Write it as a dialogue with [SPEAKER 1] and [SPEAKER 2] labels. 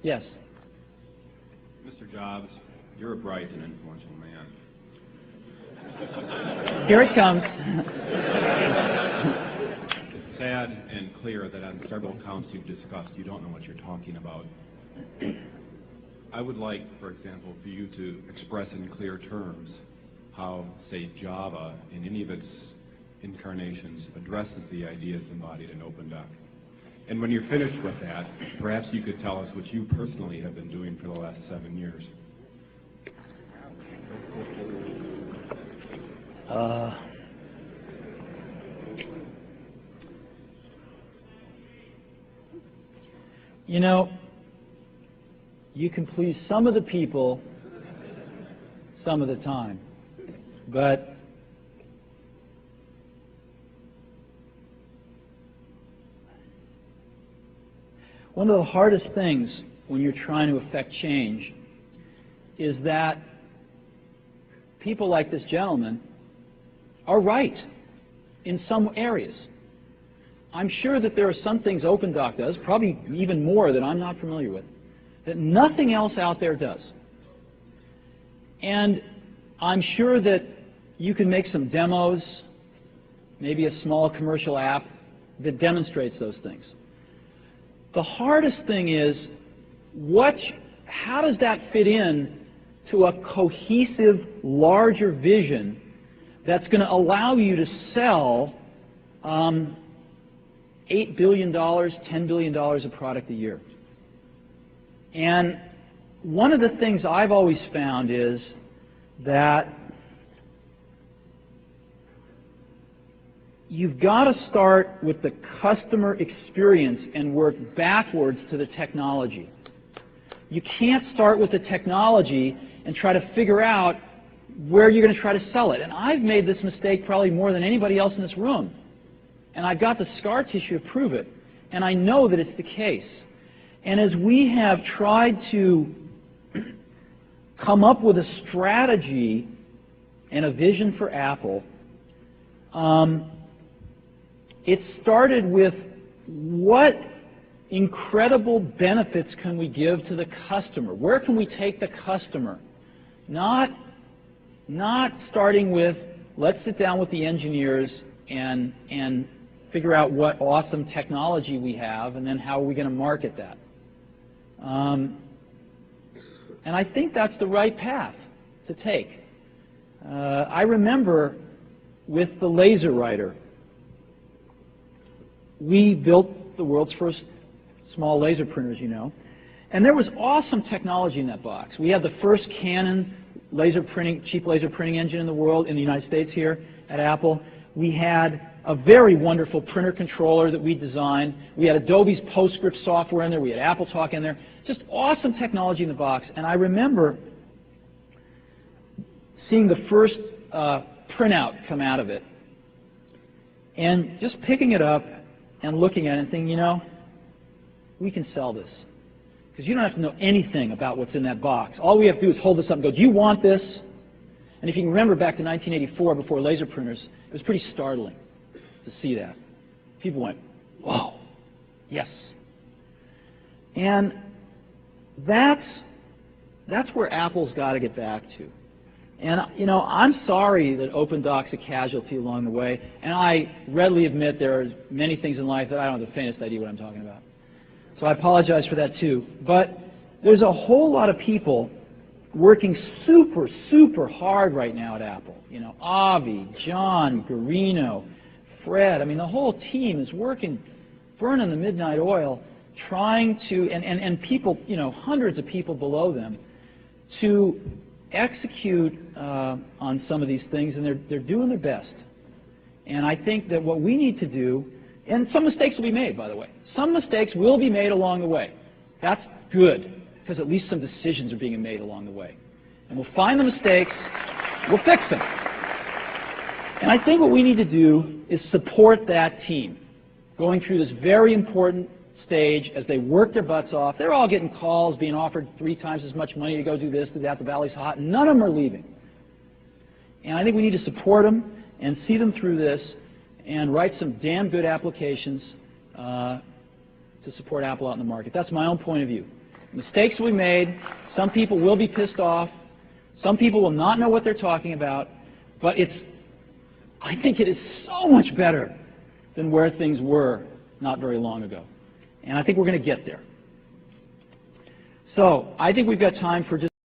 [SPEAKER 1] Yes.
[SPEAKER 2] Mr. Jobs, you're a bright and influential man.
[SPEAKER 1] Here it comes.
[SPEAKER 2] It's sad and clear that on several counts you've discussed, you don't know what you're talking about. I would like, for example, for you to express in clear terms how, say, Java, in any of its incarnations, addresses the ideas embodied in OpenDoc. And when you're finished with that, perhaps you could tell us what you personally have been doing for the last 7 years.
[SPEAKER 1] You know, you can please some of the people some of the time, but one of the hardest things when you're trying to affect change is that people like this gentleman are right in some areas. I'm sure that there are some things OpenDoc does, probably even more that I'm not familiar with, that nothing else out there does. And I'm sure that you can make some demos, maybe a small commercial app that demonstrates those things. The hardest thing is, how does that fit in to a cohesive, larger vision that's going to allow you to sell $8 billion, $10 billion of product a year? And one of the things I've always found is that you've got to start with the customer experience and work backwards to the technology. You can't start with the technology and try to figure out where you're going to try to sell it. And I've made this mistake probably more than anybody else in this room. And I've got the scar tissue to prove it. And I know that it's the case. And as we have tried to come up with a strategy and a vision for Apple, it started with what incredible benefits can we give to the customer? Where can we take the customer? Not starting with, let's sit down with the engineers and figure out what awesome technology we have, and then how are we going to market that. And I think that's the right path to take. I remember with the laser writer, we built the world's first small laser printers, you know. And there was awesome technology in that box. We had the first Canon laser printing, cheap laser printing engine in the world, in the United States here at Apple. We had a very wonderful printer controller that we designed. We had Adobe's PostScript software in there. We had AppleTalk in there. Just awesome technology in the box. And I remember seeing the first printout come out of it and just picking it up and looking at it and thinking, you know, we can sell this. Because you don't have to know anything about what's in that box. All we have to do is hold this up and go, do you want this? And if you can remember back to 1984, before laser printers, it was pretty startling to see that. People went, whoa, yes. And that's where Apple's got to get back to. And, you know, I'm sorry that OpenDoc's a casualty along the way, and I readily admit there are many things in life that I don't have the faintest idea what I'm talking about. So I apologize for that too. But there's a whole lot of people working super, super hard right now at Apple. You know, Avi, John, Garino, Fred. I mean, the whole team is working, burning the midnight oil, trying to, and people, you know, hundreds of people below them, to execute on some of these things, and they're doing their best. And I think that what we need to do, and some mistakes will be made, by the way. Some mistakes will be made along the way. That's good, because at least some decisions are being made along the way. And we'll find the mistakes, we'll fix them. And I think what we need to do is support that team going through this very important stage as they work their butts off. They're all getting calls, being offered 3 times as much money to go do this, do that, the valley's hot, and none of them are leaving. And I think we need to support them and see them through this and write some damn good applications to support Apple out in the market. That's my own point of view. Mistakes we made. Some people will be pissed off. Some people will not know what they're talking about. But I think it is so much better than where things were not very long ago. And I think we're going to get there. So I think we've got time for just